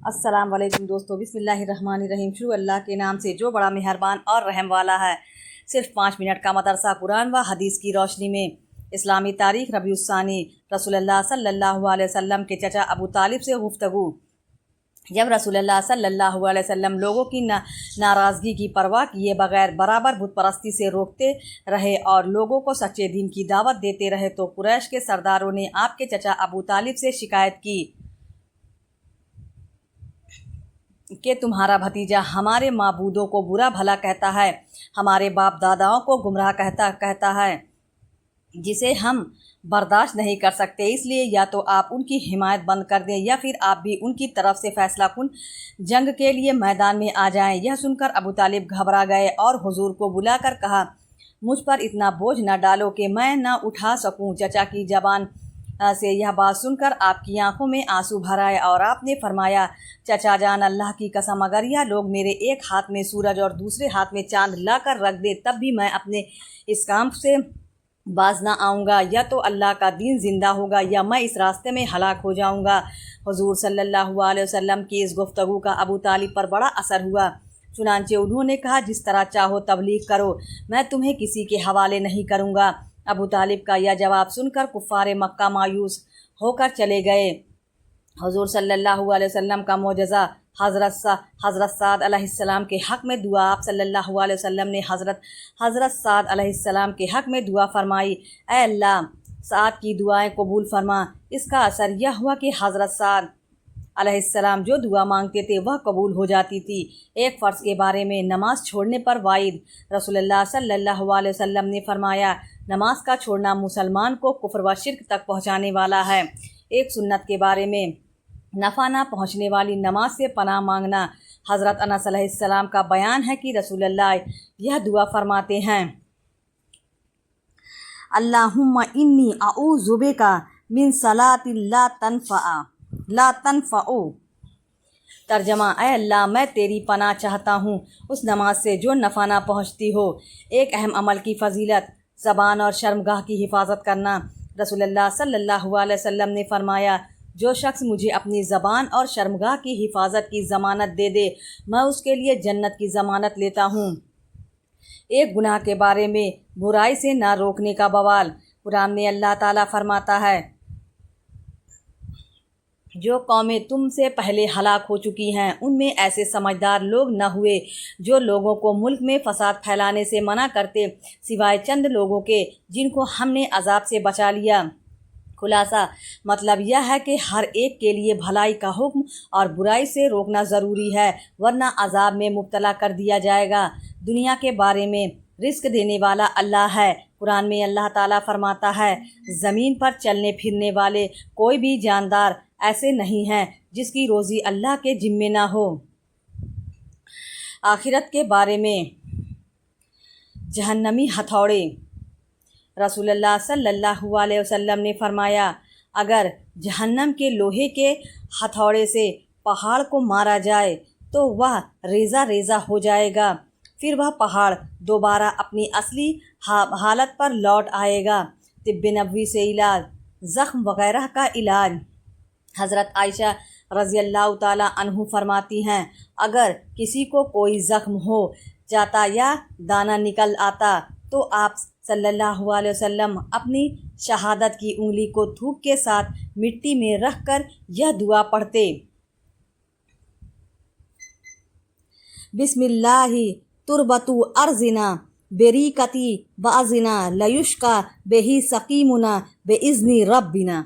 अस्सलाम वालेकुम दोस्तों, बिस्मिल्लाहिर्रहमानिर्रहीम। शुरू अल्लाह के नाम से जो बड़ा मेहरबान और रहम वाला है। सिर्फ 5 मिनट का मदरसा कुरान व हदीस की रोशनी में। इस्लामी तारीख़ रबीउस्सानी। रसूलुल्लाह सल्लल्लाहु अलैहि वसल्लम के चचा अबू तालिब से गुफ्तगू। जब रसूलुल्लाह सल्लल्लाहु अलैहि वसल्लम लोगों की नाराज़गी की परवाह किए बगैर बराबर बुत परस्ती से रोकते रहे और लोगों को सच्चे दीन की दावत देते रहे, तो कुरैश के सरदारों ने आपके चचा अबू तालिब से शिकायत की कि तुम्हारा भतीजा हमारे माबूदों को बुरा भला कहता है, हमारे बाप दादाओं को गुमराह कहता है, जिसे हम बर्दाश्त नहीं कर सकते। इसलिए या तो आप उनकी हिमायत बंद कर दें या फिर आप भी उनकी तरफ से फैसला कुन जंग के लिए मैदान में आ जाएं। यह सुनकर अबू तालिब घबरा गए और हुजूर को बुलाकर कहा, मुझ पर इतना बोझ न डालो कि मैं न उठा सकूं। चचा की ज़बान से यह बात सुनकर आपकी आंखों में आंसू भर आए और आपने फरमाया, चचा जान, अल्लाह की कसम, अगर यह लोग मेरे एक हाथ में सूरज और दूसरे हाथ में चांद ला कर रख दे, तब भी मैं अपने इस काम से बाज ना आऊँगा। या तो अल्लाह का दीन ज़िंदा होगा या मैं इस रास्ते में हलाक हो जाऊँगा। हुजूर सल्लल्लाहु अलैहि वसल्लम की इस गुफ्तगू का अबू तालिब पर बड़ा असर हुआ। चुनांचे उन्होंने कहा, जिस तरह चाहो तबलीग करो, मैं तुम्हें किसी के हवाले नहीं करूँगा। अबू तालिब का यह जवाब सुनकर कुफ़ारे मक्का मायूस होकर चले गए। हुजूर सल्लल्लाहु अलैहि वसल्लम का मोजज़ा। हज़रत साद अलैहिस्सलाम के हक़ में दुआ। आप सल्लल्लाहु अलैहि वसल्लम ने हज़रत साद अलैहिस्सलाम के हक़ में दुआ फरमाई, ऐ अल्लाह, साद की दुआएं कबूल फरमा। इसका असर यह हुआ कि हज़रत साद अलैहिस्सलाम जो दुआ मांगते थे वह कबूल हो जाती थी। एक फ़र्ज़ के बारे में नमाज छोड़ने पर वाइद। रसूलुल्लाह सल्लल्लाहु अलैहि वसल्लम ने फरमाया, नमाज का छोड़ना मुसलमान को कुफ्र व शिर्क तक पहुँचाने वाला है। एक सुन्नत के बारे में, नफ़ा ना पहुँचने वाली नमाज से पनाह मांगना। हज़रत अनस अलैहिस्सलाम का बयान है कि रसूलुल्लाह यह दुआ फरमाते हैं, अल्लाहुम्मा इन्नी अऊज़ु बिका मिन सलातिन ला तनफ़अ। तर्जमा, ऐ अल्लाह, मैं तेरी पनाह चाहता हूँ उस नमाज से जो नफ़ा ना पहुँचती हो। एक अहम अमल की फ़जीलत, ज़बान और शर्मगाह की हिफाजत करना। रसूलुल्लाह सल्लल्लाहु अलैहि वसल्लम ने फरमाया, जो शख्स मुझे अपनी ज़बान और शर्मगाह की हिफाजत की ज़मानत दे दे, मैं उसके लिए जन्नत की ज़मानत लेता हूँ। एक गुनाह के बारे में, बुराई से ना रोकने का बवाल। कुरान में अल्लाह ताला फरमाता है, जो कौमें तुमसे पहले हलाक हो चुकी हैं, उनमें ऐसे समझदार लोग न हुए जो लोगों को मुल्क में फसाद फैलाने से मना करते, सिवाय चंद लोगों के जिनको हमने अजाब से बचा लिया। खुलासा, मतलब यह है कि हर एक के लिए भलाई का हुक्म और बुराई से रोकना ज़रूरी है, वरना अजाब में मुब्तला कर दिया जाएगा। दुनिया के बारे में, रिस्क देने वाला अल्लाह है। कुरान में अल्लाह ताला फरमाता है, ज़मीन पर चलने फिरने वाले कोई भी जानदार ऐसे नहीं हैं जिसकी रोज़ी अल्लाह के जिम्मे ना हो। आखिरत के बारे में, जहन्नमी हथौड़े। रसूलुल्लाह सल्लल्लाहु अलैहि वसल्लम ने फरमाया, अगर जहन्नम के लोहे के हथौड़े से पहाड़ को मारा जाए तो वह रेज़ा रेज़ा हो जाएगा, फिर वह पहाड़ दोबारा अपनी असली हालत पर लौट आएगा। तिब्बे नबवी से इलाज, ज़ख्म वगैरह का इलाज। हज़रत आयशा रज़ियल्लाहु ताला अन्हु फरमाती हैं, अगर किसी को कोई ज़ख्म हो जाता या दाना निकल आता तो आप सल्लल्लाहु अलैहि वसल्लम अपनी शहादत की उंगली को थूक के साथ मिट्टी में रख कर यह दुआ पढ़ते, बिस्मिल्लाहि तुरबतु अर्ज़िना बेरीकती बाज़िना लयुश्का बेही सकीमुना बेइज़्नि रब्बिना।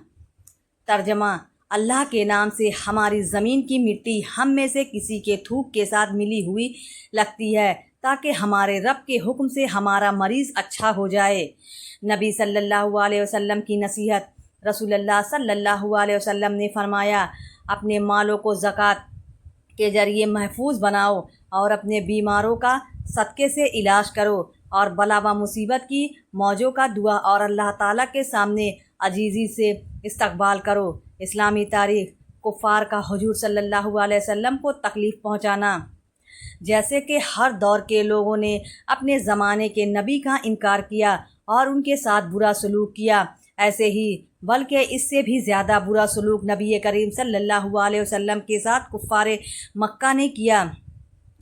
तर्जमा, अल्लाह के नाम से हमारी ज़मीन की मिट्टी हम में से किसी के थूक के साथ मिली हुई लगती है, ताकि हमारे रब के हुक्म से हमारा मरीज़ अच्छा हो जाए। नबी सल्लल्लाहु अलैहि वसल्लम की नसीहत। रसूलुल्लाह सल्लल्लाहु अलैहि वसल्लम ने फरमाया, अपने मालों को ज़कात के ज़रिए महफूज बनाओ और अपने बीमारों का सदक़े से इलाज करो और बला व मुसीबत की मौजों का दुआ और अल्लाह ताला के सामने अजीज़ी से इस्तक़बाल करो। इस्लामी तारीख़, कुफ़ार का हुजूर सल्लल्लाहु अलैहि वसल्लम को तकलीफ़ पहुँचाना। जैसे कि हर दौर के लोगों ने अपने ज़माने के नबी का इनकार किया और उनके साथ बुरा सलूक किया, ایسے ہی بلکہ اس سے بھی زیادہ برا سلوک نبی کریم صلی اللہ علیہ وسلم کے ساتھ کفار مکہ نے کیا۔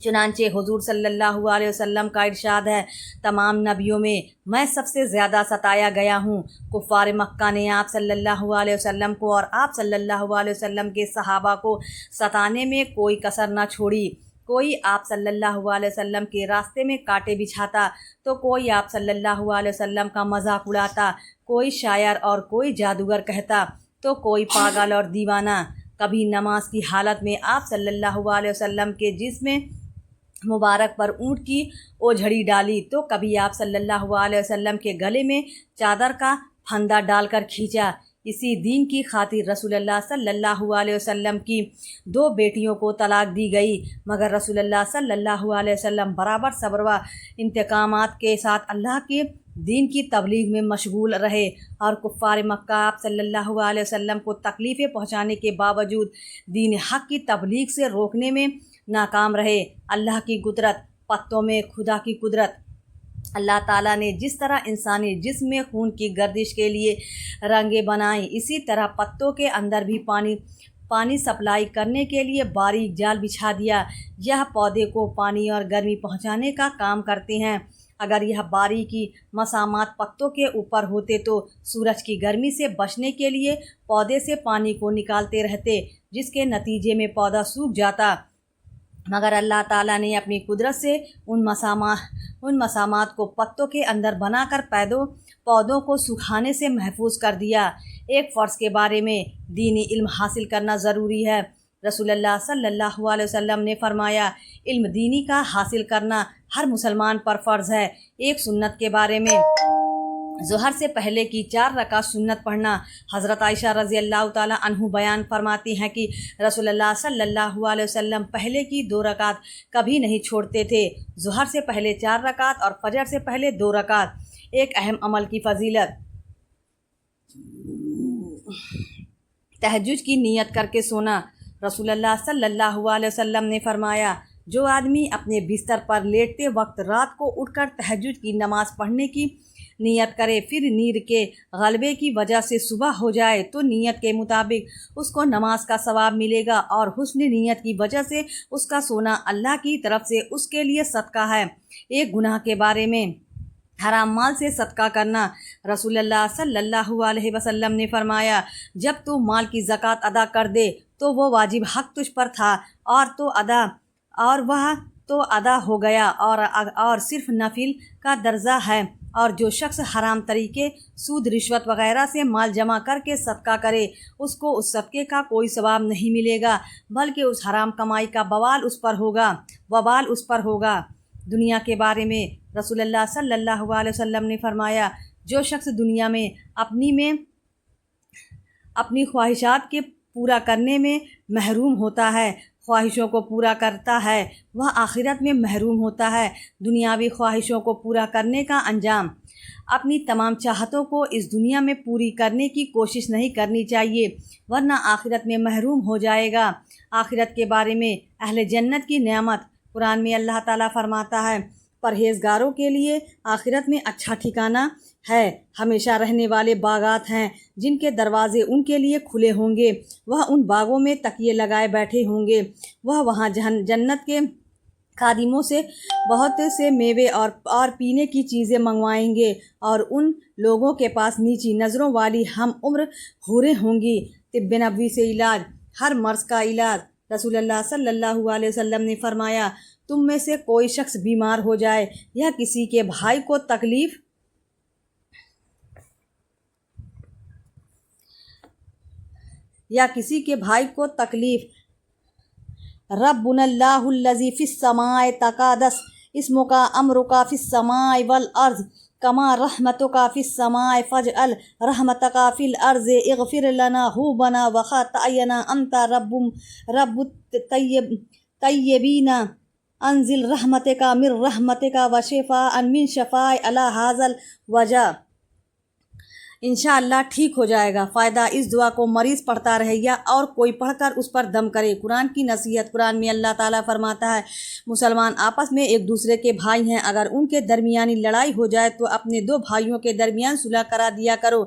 چنانچہ حضور صلی اللہ علیہ وسلم کا ارشاد ہے، تمام نبیوں میں سب سے زیادہ ستایا گیا ہوں۔ کفار مکہ نے آپ صلی اللہ علیہ وسلم کو اور آپ صلی اللہ علیہ وسلم کے صحابہ کو ستانے میں کوئی کسر نہ چھوڑی۔ کوئی آپ صلی اللہ علیہ وسلم کے راستے میں کانٹے بچھاتا تو کوئی آپ صلی اللہ علیہ وسلم کا مذاق اڑاتا، کوئی شاعر اور کوئی جادوگر کہتا تو کوئی پاگل اور دیوانہ۔ کبھی نماز کی حالت میں آپ صلی اللہ علیہ وسلم کے جسم مبارک پر اونٹ کی اوجھڑی ڈالی تو کبھی آپ صلی اللہ علیہ وسلم کے گلے میں چادر کا پھندا ڈال کر کھینچا۔ اسی دین کی خاطر رسول اللہ صلی اللہ علیہ وسلم کی 2 بیٹیوں کو طلاق دی گئی، مگر رسول اللہ صلی اللہ علیہ وسلم برابر صبر و انتقامات کے ساتھ اللہ کے دین کی تبلیغ میں مشغول رہے، اور کفار مکہ آپ صلی اللہ علیہ وسلم کو تکلیفیں پہنچانے کے باوجود دین حق کی تبلیغ سے روکنے میں ناکام رہے۔ اللہ کی قدرت، پتوں میں خدا کی قدرت۔ اللہ تعالیٰ نے جس طرح انسانی جسم میں خون کی گردش کے لیے رنگیں بنائیں، اسی طرح پتوں کے اندر بھی پانی سپلائی کرنے کے لیے باریک جال بچھا دیا۔ یہ پودے کو پانی اور گرمی پہنچانے کا کام کرتے ہیں۔ اگر یہ باریکی مسامات پتوں کے اوپر ہوتے تو سورج کی گرمی سے بچنے کے لیے پودے سے پانی کو نکالتے رہتے، جس کے نتیجے میں پودا سوکھ جاتا، مگر اللہ تعالیٰ نے اپنی قدرت سے ان مسامات کو پتوں کے اندر بنا کر پودوں کو سکھانے سے محفوظ کر دیا۔ ایک فرض کے بارے میں دینی علم حاصل کرنا ضروری ہے۔ رسول اللہ صلی اللہ علیہ وسلم نے فرمایا، علم دینی کا حاصل کرنا ہر مسلمان پر فرض ہے۔ ایک سنت کے بارے میں ظہر سے پہلے کی 4 رکعت سنت پڑھنا۔ حضرت عائشہ رضی اللہ تعالیٰ عنہ بیان فرماتی ہیں کہ رسول اللہ صلی اللہ علیہ وسلم پہلے کی 2 رکعت کبھی نہیں چھوڑتے تھے۔ ظہر سے پہلے 4 رکعت اور فجر سے پہلے 2 رکعت۔ ایک اہم عمل کی فضیلت، تہجد کی نیت کر کے سونا۔ رسول اللہ صلی اللہ علیہ وسلم نے فرمایا، جو آدمی اپنے بستر پر لیٹتے وقت رات کو اٹھ کر تہجد کی نماز پڑھنے کی نیت کرے، پھر نیند کے غلبے کی وجہ سے صبح ہو جائے تو نیت کے مطابق اس کو نماز کا ثواب ملے گا، اور حسن نیت کی وجہ سے اس کا سونا اللہ کی طرف سے اس کے لیے صدقہ ہے۔ ایک گناہ کے بارے میں، حرام مال سے صدقہ کرنا۔ رسول اللہ صلی اللہ علیہ وسلم نے فرمایا، جب تو مال کی زکوٰۃ ادا کر دے تو وہ واجب حق تجھ پر تھا اور وہ تو ادا ہو گیا، اور صرف نفل کا درجہ ہے۔ اور جو شخص حرام طریقے، سود، رشوت وغیرہ سے مال جمع کر کے صدقہ کرے، اس کو اس صدقے کا کوئی ثواب نہیں ملے گا، بلکہ اس حرام کمائی کا وبال اس پر ہوگا۔ دنیا کے بارے میں رسول اللہ صلی اللہ علیہ وسلم نے فرمایا، جو شخص دنیا میں اپنی خواہشات کے پورا کرنے میں محروم ہوتا ہے، خواہشوں کو پورا کرتا ہے، وہ آخرت میں محروم ہوتا ہے۔ دنیاوی خواہشوں کو پورا کرنے کا انجام، اپنی تمام چاہتوں کو اس دنیا میں پوری کرنے کی کوشش نہیں کرنی چاہیے، ورنہ آخرت میں محروم ہو جائے گا۔ آخرت کے بارے میں اہل جنت کی نعمت، قرآن میں اللہ تعالیٰ فرماتا ہے، پرہیزگاروں کے لیے آخرت میں اچھا ٹھکانہ ہے، ہمیشہ رہنے والے باغات ہیں جن کے دروازے ان کے لیے کھلے ہوں گے، وہ ان باغوں میں تکیے لگائے بیٹھے ہوں گے، وہ وہاں جنت کے خادموں سے بہت سے میوے اور پینے کی چیزیں منگوائیں گے، اور ان لوگوں کے پاس نیچی نظروں والی ہم عمر حوریں ہوں گی۔ طب نبوی سے علاج، ہر مرض کا علاج۔ رسول اللہ صلی اللہ علیہ وسلم نے فرمایا، تم میں سے کوئی شخص بیمار ہو جائے یا کسی کے بھائی کو تکلیف ربنا اللہ الذی فی السماء تقدس اسمک امرک فی السماء والارض کما رحمتک فی السماء فاجعل رحمتک فی الارض اغفر لنا ذنوبنا وخطایانا انت رب الطیبین انزل رحمتک من رحمتک وشفاء من شفاء علی ھذا الوجع۔ इंशाअल्लाह ठीक हो जाएगा। फ़ायदा इस दुआ को मरीज़ पढ़ता रहे या और कोई पढ़कर उस पर दम करे। कुरान की नसीहत। कुरान में अल्लाह ताला फरमाता है, मुसलमान आपस में एक दूसरे के भाई हैं, अगर उनके दरमियानी लड़ाई हो जाए तो अपने दो भाइयों के दरमियान सुलह करा दिया करो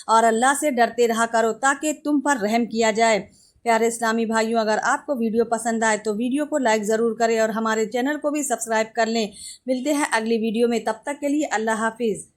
और अल्लाह से डरते रहा करो ताकि तुम पर रहम किया जाए। प्यारे इस्लामी भाइयों, अगर आपको वीडियो पसंद आए तो वीडियो को लाइक ज़रूर करें और हमारे चैनल को भी सब्सक्राइब कर लें। मिलते हैं अगली वीडियो में, तब तक के लिए अल्लाह हाफिज़।